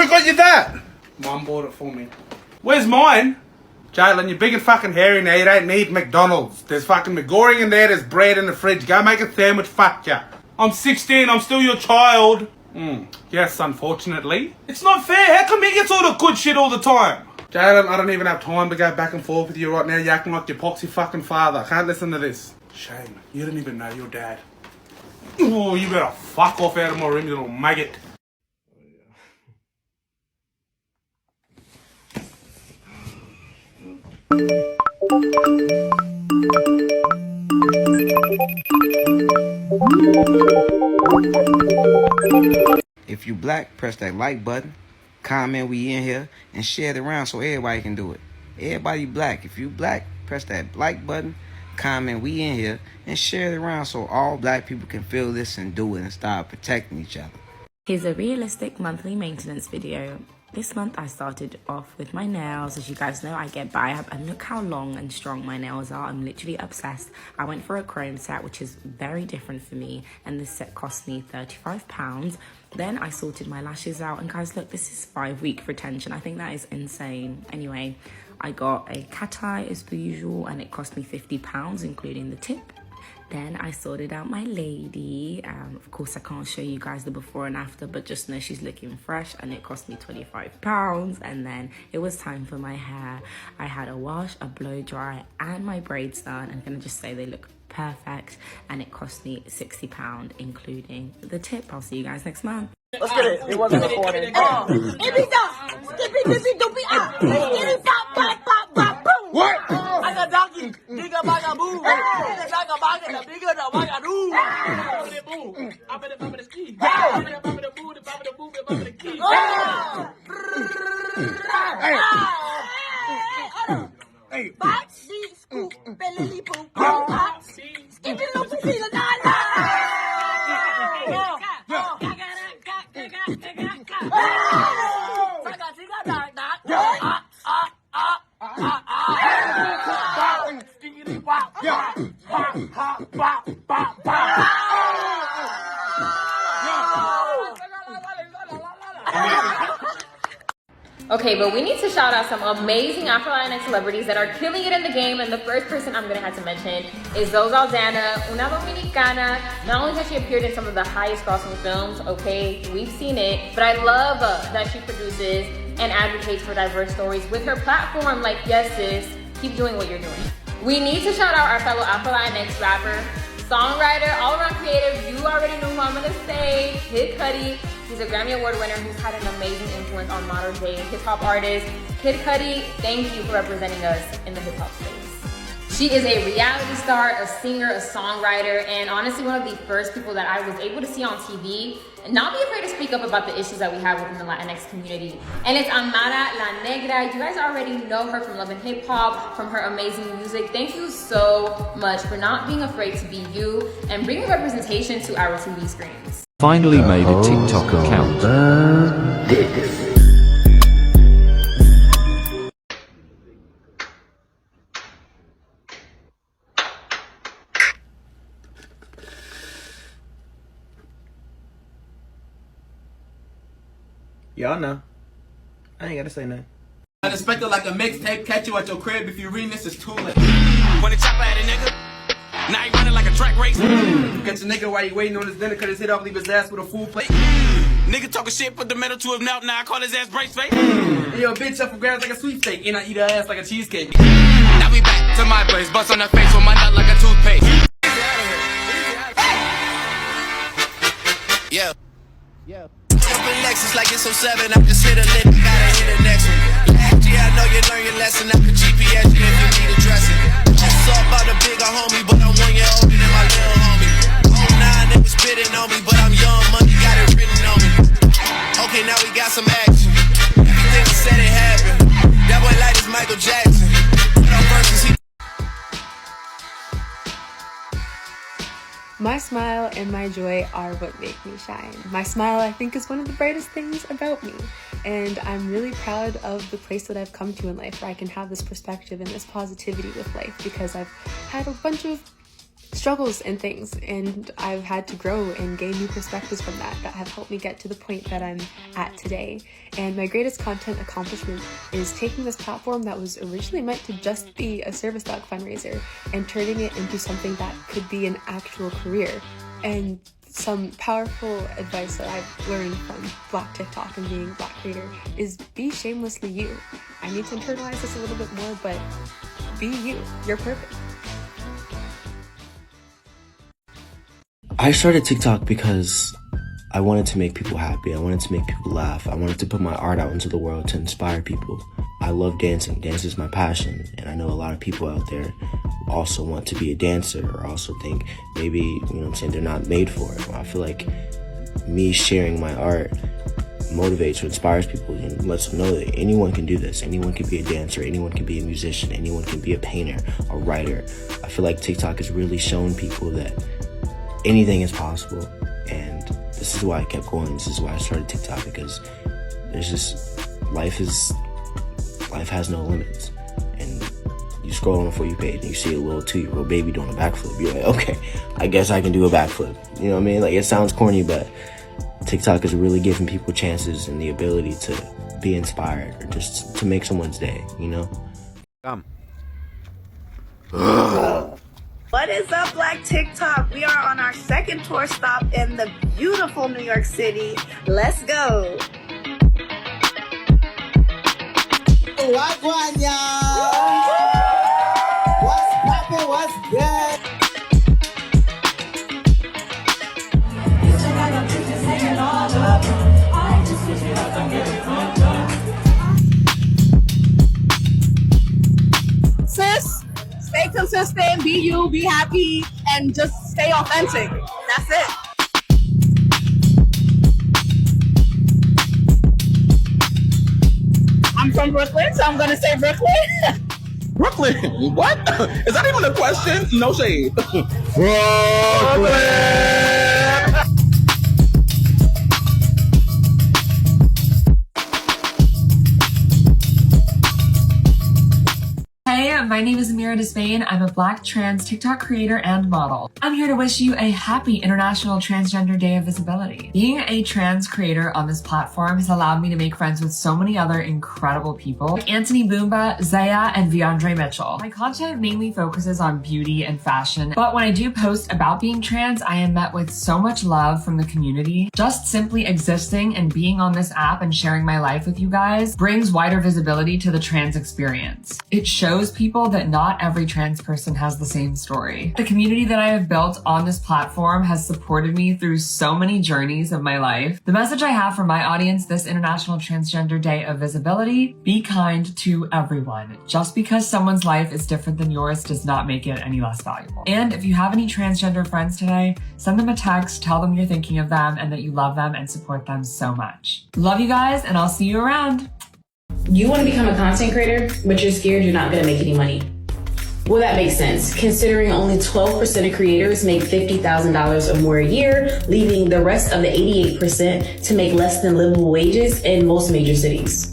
Who got you that? Mum bought it for me. Where's mine? Jalen, you're big and fucking hairy now. You don't need McDonald's. There's fucking McGoring in there. There's bread in the fridge. Go make a sandwich, fuck ya. I'm 16. I'm still your child. Yes, unfortunately. It's not fair. How come he gets all the good shit all the time? Jalen, I don't even have time to go back and forth with you right now. You're acting like your poxy fucking father. I can't listen to this. Shame. You don't even know your dad. Oh, you better fuck off out of my room, you little maggot. If you black, press that like button, comment we in here, and share it around so everybody can do it. Everybody black. If you black, press that like button, comment we in here, and share it around so all black people can feel this and do it and start protecting each other. Here's a realistic monthly maintenance video. This month I started off with my nails. As you guys know, I get by and look how long and strong my nails are. I'm literally obsessed. I went for a chrome set, which is very different for me, and this set cost me £35. Then I sorted my lashes out, and guys, look, this is 5-week retention. I think that is insane. Anyway, I got a cat eye as per usual, and it cost me £50, including the tip. Then I sorted out my lady. Of course, I can't show you guys the before and after, but just know she's looking fresh, and it cost me £25. And then it was time for my hair. I had a wash, a blow dry, and my braids done. I'm gonna just say they look perfect, and it cost me £60, including the tip. I'll see you guys next month. Let's get it. It wasn't recorded. What? I got donkey. Digga baga boo. Digga baga baga the bigger the baga do. I'm in the ski. I'm in the boo, the key. Hey. Box, scoop, belly poop. Box, skip it up to see the Okay, but we need to shout out some amazing Afro-Latinx celebrities that are killing it in the game, and the first person I'm gonna have to mention is Zoe Saldana, una dominicana. Not only has she appeared in some of the highest grossing films, okay, we've seen it, but I love that she produces and advocates for diverse stories with her platform. Like, yes sis, keep doing what you're doing. We need to shout out our fellow Afro-Latinx rapper, songwriter, all-around creative. You already know who I'm gonna say, Kid Cudi. He's a Grammy Award winner who's had an amazing influence on modern day hip-hop artists. Kid Cudi, thank you for representing us in the hip-hop space. She is a reality star, a singer, a songwriter, and honestly one of the first people that I was able to see on TV and not be afraid to speak up about the issues that we have within the Latinx community. And it's Amara La Negra. You guys already know her from Love and Hip Hop, from her amazing music. Thank you so much for not being afraid to be you and bringing representation to our TV screens. Finally made a TikTok account. Y'all know. I ain't gotta say nothing. I expect it like a mixtape, catch you at your crib. If you reading this, it's too late. When the chopper at a nigga, now he running like a track race. Catch a nigga while he waiting on his dinner, cut his head off, leave his ass with a full plate. Nigga talking shit, put the metal to his mouth, now I call his ass brace face. Yo, bitch up for grabs like a sweepstake, and I eat her ass like a cheesecake. Now we back to my place, bust on her face with my nut like a toothpaste. Yeah. Jumping Lexus like it's 07, I'm just hit a lick, gotta hit the next one. Yeah, I know you learn your lesson, I can GPS you if you need a dressing. Just saw about a bigger homie, but I'm 1 year older than my little homie. 09, it was spitting on me, but I'm young, money got it written on me. Okay, now we got some action. Everything we said it happened. That boy light is Michael Jackson. No verses, he My smile and my joy are what make me shine. My smile, I think, is one of the brightest things about me. And I'm really proud of the place that I've come to in life, where I can have this perspective and this positivity with life, because I've had a bunch of struggles and things, and I've had to grow and gain new perspectives from that have helped me get to the point that I'm at today. And my greatest content accomplishment is taking this platform that was originally meant to just be a service dog fundraiser and turning it into something that could be an actual career. And some powerful advice that I've learned from Black TikTok and being a Black creator is be shamelessly you. I need to internalize this a little bit more, but be you. You're perfect. I started TikTok because I wanted to make people happy. I wanted to make people laugh. I wanted to put my art out into the world to inspire people. I love dancing. Dance is my passion. And I know a lot of people out there also want to be a dancer or also think maybe, you know what I'm saying, they're not made for it. I feel like me sharing my art motivates or inspires people and lets them know that anyone can do this. Anyone can be a dancer. Anyone can be a musician. Anyone can be a painter, a writer. I feel like TikTok has really shown people that anything is possible, and this is why I kept going. This is why I started TikTok, because there's just life has no limits. And you scroll on a For You page and you see a little 2-year-old baby doing a backflip. You're like, okay, I guess I can do a backflip. You know what I mean? Like, it sounds corny, but TikTok is really giving people chances and the ability to be inspired or just to make someone's day, you know? What is up, Black TikTok? We are on our second tour stop in the beautiful New York City. Let's go. What's going, y'all? What's poppin'? What's good? Sis, stay consistent, be you, be happy, and just stay authentic. That's it. I'm from Brooklyn, so I'm gonna say Brooklyn. Brooklyn? What? Is that even a question? No shade. Brooklyn! Hey, my name is Amira Despain. I'm a Black trans TikTok creator and model. I'm here to wish you a happy International Transgender Day of Visibility. Being a trans creator on this platform has allowed me to make friends with so many other incredible people, like Anthony Boomba, Zaya, and Viandre Mitchell. My content mainly focuses on beauty and fashion, but when I do post about being trans, I am met with so much love from the community. Just simply existing and being on this app and sharing my life with you guys brings wider visibility to the trans experience. It shows people that not every trans person has the same story. The community that I have built on this platform has supported me through so many journeys of my life. The message I have for my audience this International Transgender Day of Visibility: be kind to everyone. Just because someone's life is different than yours does not make it any less valuable. And if you have any transgender friends today, send them a text, tell them you're thinking of them and that you love them and support them so much. Love you guys, and I'll see you around. You want to become a content creator, but you're scared you're not going to make any money. Well, that makes sense, considering only 12% of creators make $50,000 or more a year, leaving the rest of the 88% to make less than livable wages in most major cities.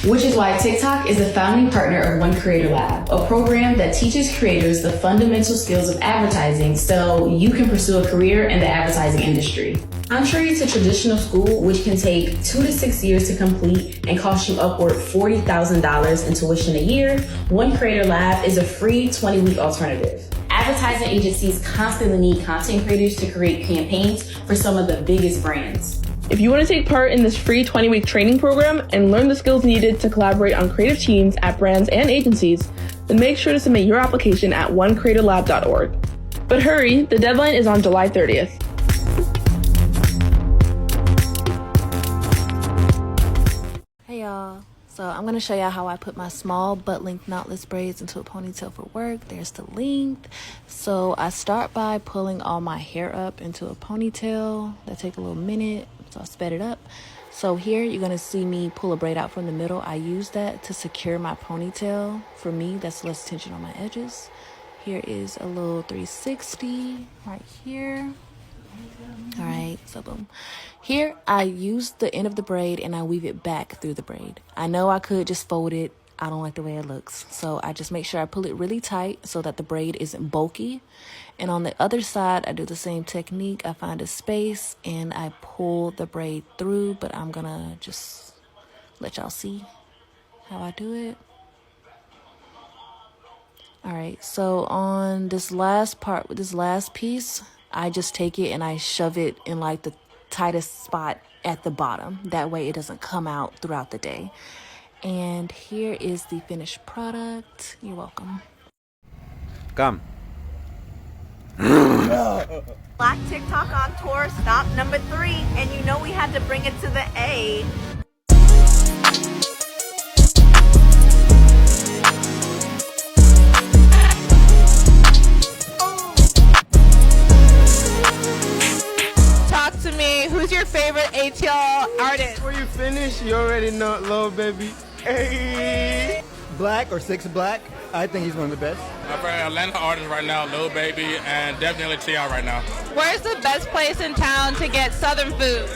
Which is why TikTok is the founding partner of One Creator Lab, a program that teaches creators the fundamental skills of advertising so you can pursue a career in the advertising industry. Contrary to traditional school, which can take 2 to 6 years to complete and cost you upward $40,000 in tuition a year, One Creator Lab is a free 20-week alternative. Advertising agencies constantly need content creators to create campaigns for some of the biggest brands. If you want to take part in this free 20-week training program and learn the skills needed to collaborate on creative teams at brands and agencies, then make sure to submit your application at onecreatorlab.org. But hurry, the deadline is on July 30th. Hey y'all, so I'm going to show y'all how I put my small butt length knotless braids into a ponytail for work. There's the length. So I start by pulling all my hair up into a ponytail. That takes a little minute, so I sped it up. So here you're going to see me pull a braid out from the middle. I use that to secure my ponytail. For me, that's less tension on my edges. Here is a little 360 right here. All right, so boom. Here I use the end of the braid and I weave it back through the braid. I know I could just fold it I don't like the way it looks. So I just make sure I pull it really tight so that the braid isn't bulky. And on the other side, I do the same technique. I find a space and I pull the braid through, but I'm gonna just let y'all see how I do it. All right, so on this last part with this last piece, I just take it and I shove it in like the tightest spot at the bottom. That way it doesn't come out throughout the day. And here is the finished product. You're welcome. Come. Black TikTok on tour, stop number 3. And you know we had to bring it to the A. Talk to me. Who's your favorite ATL artist? Before you finish, you already know Lil Baby. Hey. Black or 6 Black, I think he's one of the best. My favorite Atlanta artist right now, Lil Baby, and definitely T.I. right now. Where's the best place in town to get Southern food?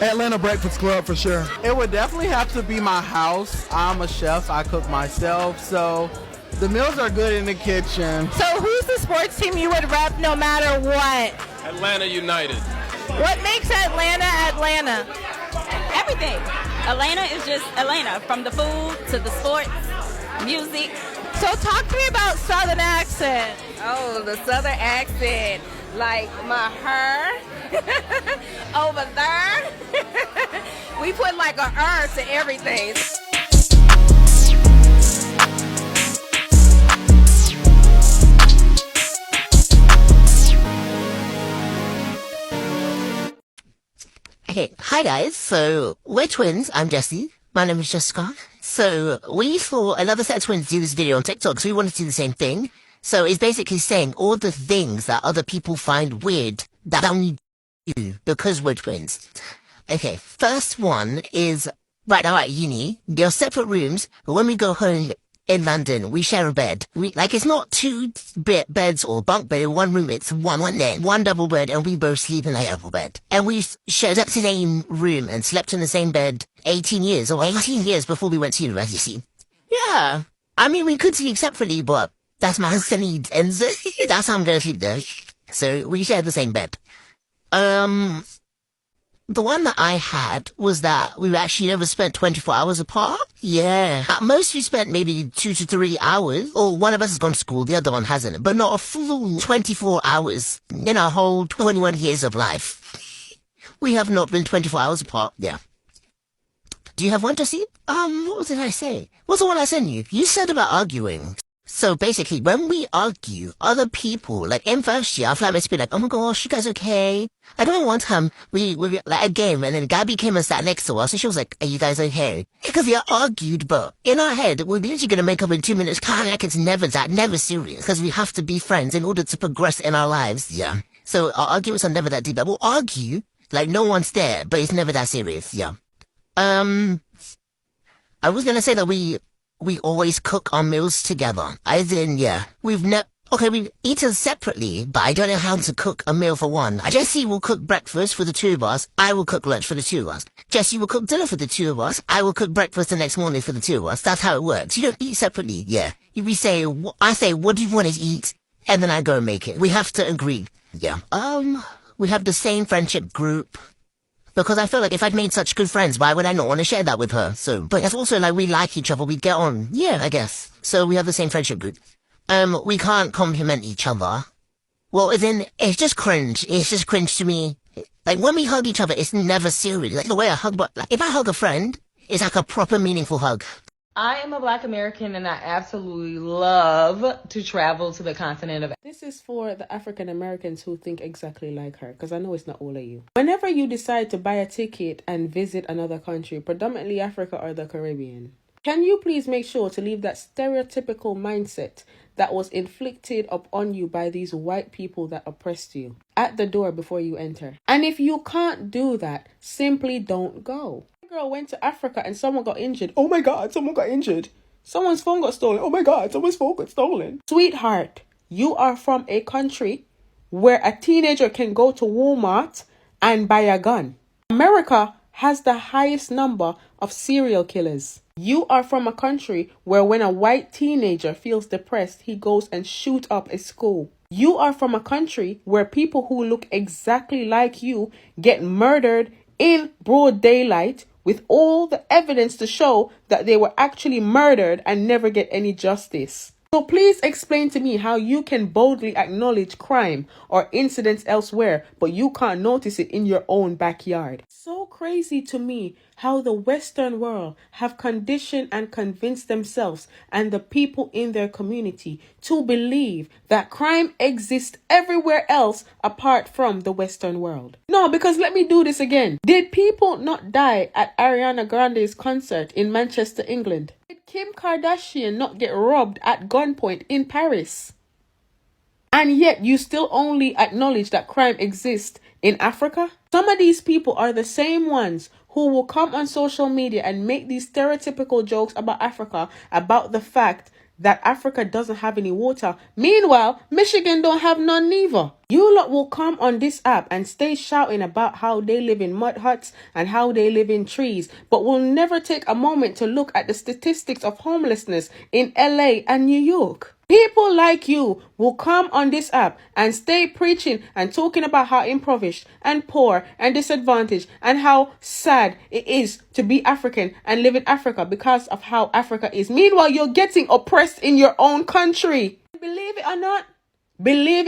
Atlanta Breakfast Club for sure. It would definitely have to be my house. I'm a chef. I cook myself, so the meals are good in the kitchen. So who's the sports team you would rep no matter what? Atlanta United. What makes Atlanta Atlanta? Everything. Atlanta is just Atlanta, from the food to the sports, music. So talk to me about Southern accent. Oh, the Southern accent, like my hair over there. We put like a to everything. Okay, hi guys. So we're twins. I'm Jessie. My name is Jessica. So we saw another set of twins do this video on TikTok, so we wanted to do the same thing. So it's basically saying all the things that other people find weird that only do because we're twins. Okay, first one is right now at uni, there are separate rooms, but when we go home in London, we share a bed. It's not two beds or bunk bed in one room, it's one double bed, and we both sleep in a double bed. And we shared up the same room and slept in the same bed 18 years before we went to university. Yeah, I mean, we could sleep separately, but that's my need, and that's how I'm gonna sleep there. So we shared the same bed. The one that I had was that we actually never spent 24 hours apart. Yeah. At most we spent maybe 2 to 3 hours, or one of us has gone to school, the other one hasn't, but not a full 24 hours in our whole 21 years of life. We have not been 24 hours apart, yeah. Do you have one, Jessie? What did I say? What's the one I sent you? You said about arguing. So basically, when we argue, other people, like in first year, our flatmates be like, oh my gosh, you guys okay? I don't one time, we like a game, and then Gabby came and sat next to us, and she was like, are you guys okay? Because we argued, but in our head, we're literally gonna make up in 2 minutes, kind of like it's never serious, because we have to be friends in order to progress in our lives, yeah. So our arguments are never that deep, but we'll argue, like no one's there, but it's never that serious, yeah. I was gonna say that we always cook our meals together. As in, yeah, we've eaten separately, but I don't know how to cook a meal for one. Jessie will cook breakfast for the two of us. I will cook lunch for the two of us. Jessie will cook dinner for the two of us. I will cook breakfast the next morning for the two of us. That's how it works. You don't eat separately, yeah. I say, what do you want to eat? And then I go and make it. We have to agree, yeah. We have the same friendship group. Because I feel like if I'd made such good friends, why would I not want to share that with her? So, but it's also like we like each other, we get on. Yeah, I guess. So we have the same friendship group. We can't compliment each other. Well, it's just cringe. It's just cringe to me. Like when we hug each other, it's never serious. Like the way I hug, but like, if I hug a friend, it's like a proper meaningful hug. I am a Black American and I absolutely love to travel to the continent of. This is for the African Americans who think exactly like her, because I know it's not all of you. Whenever you decide to buy a ticket and visit another country, predominantly Africa or the Caribbean, can you please make sure to leave that stereotypical mindset that was inflicted upon you by these white people that oppressed you at the door before you enter? And if you can't do that, simply don't go. Girl went to Africa and someone got injured. Oh my God, someone got injured. Someone's phone got stolen. Oh my God, someone's phone got stolen. Sweetheart, you are from a country where a teenager can go to Walmart and buy a gun. America has the highest number of serial killers. You are from a country where when a white teenager feels depressed, he goes and shoots up a school. You are from a country where people who look exactly like you get murdered in broad daylight with all the evidence to show that they were actually murdered and never get any justice. So please explain to me how you can boldly acknowledge crime or incidents elsewhere, but you can't notice it in your own backyard. So crazy to me how the Western world have conditioned and convinced themselves and the people in their community to believe that crime exists everywhere else apart from the Western world. No, because let me do this again. Did people not die at Ariana Grande's concert in Manchester, England? Did Kim Kardashian not get robbed at gunpoint in Paris? And yet you still only acknowledge that crime exists in Africa? Some of these people are the same ones who will come on social media and make these stereotypical jokes about Africa, about the fact that Africa doesn't have any water. Meanwhile, Michigan don't have none neither. You lot will come on this app and stay shouting about how they live in mud huts and how they live in trees, but will never take a moment to look at the statistics of homelessness in LA and New York. People like you will come on this app and stay preaching and talking about how impoverished and poor and disadvantaged and how sad it is to be African and live in Africa because of how Africa is. Meanwhile, you're getting oppressed in your own country. Believe it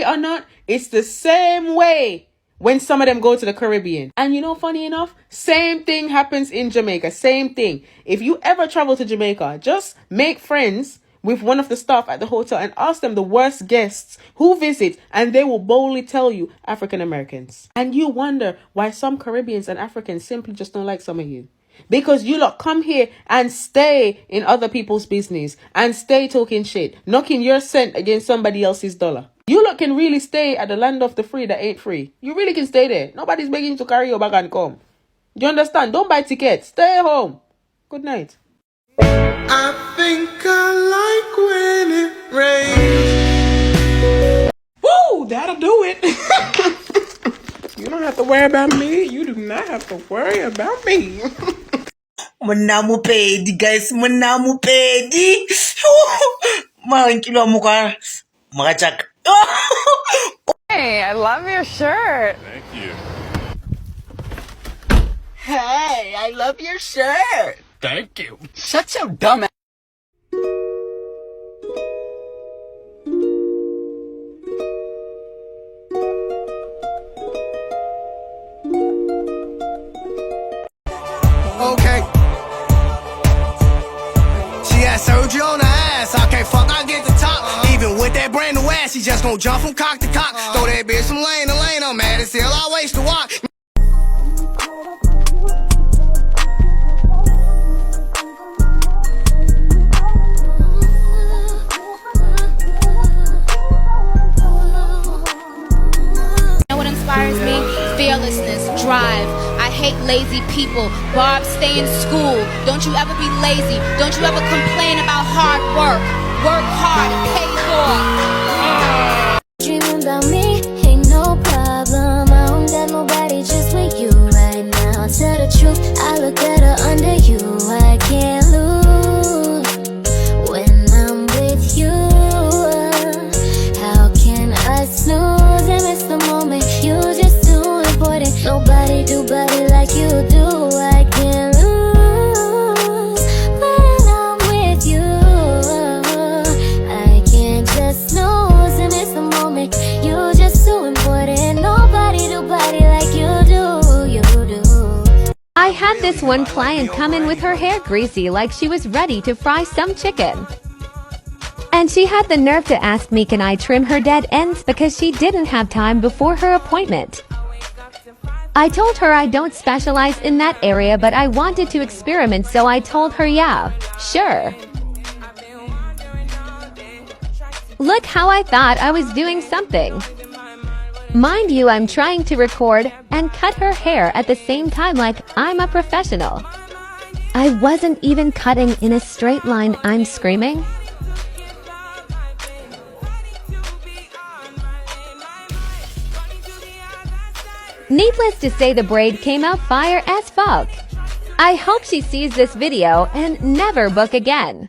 or not, it's the same way when some of them go to the Caribbean. And you know, funny enough, same thing happens in Jamaica. Same thing. If you ever travel to Jamaica, just make friends with one of the staff at the hotel and ask them the worst guests who visit, and they will boldly tell you African Americans. And you wonder why some Caribbeans and Africans simply just don't like some of you. Because you lot come here and stay in other people's business and stay talking shit, knocking your cent against somebody else's dollar. You lot can really stay at the land of the free that ain't free. You really can stay there. Nobody's begging you to carry your bag and come. You understand? Don't buy tickets. Stay home. Good night. I think I like when it rains. Woo! That'll do it. You don't have to worry about me. You do not have to worry about me. Mnamupedi guys, mnamupedi. Mankilo muka makachak. Hey, I love your shirt. Thank you. Hey, I love your shirt. Thank you. Such a dumb. Okay. She had surgery on her ass. Okay, fuck, I get the top. Even with that brand new ass, she just gon' jump from cock to cock. Throw that bitch from lane to lane. I'm mad as hell. I waste a walk. Inspires me, fearlessness, drive. I hate lazy people. Barb, stay in school. Don't you ever be lazy. Don't you ever complain about hard work. Work hard and pay for. Dreaming about me ain't no problem. I don't got nobody just with you right now. Tell the truth, I look better under you. I can't lose when I'm with you. How can I snooze and miss the moment? You just too important. Nobody do body like you do. I can't lose when I'm with you. I can't just snooze and miss the moment. You just too important. Nobody do body like you do. You do. I had this one client come in with her hair greasy like she was ready to fry some chicken. And she had the nerve to ask me, can I trim her dead ends because she didn't have time before her appointment. I told her I don't specialize in that area, but I wanted to experiment, so I told her, yeah, sure. Look how I thought I was doing something. Mind you, I'm trying to record and cut her hair at the same time like I'm a professional. I wasn't even cutting in a straight line. I'm screaming. Needless to say, the braid came out fire as fuck. I hope she sees this video and never book again.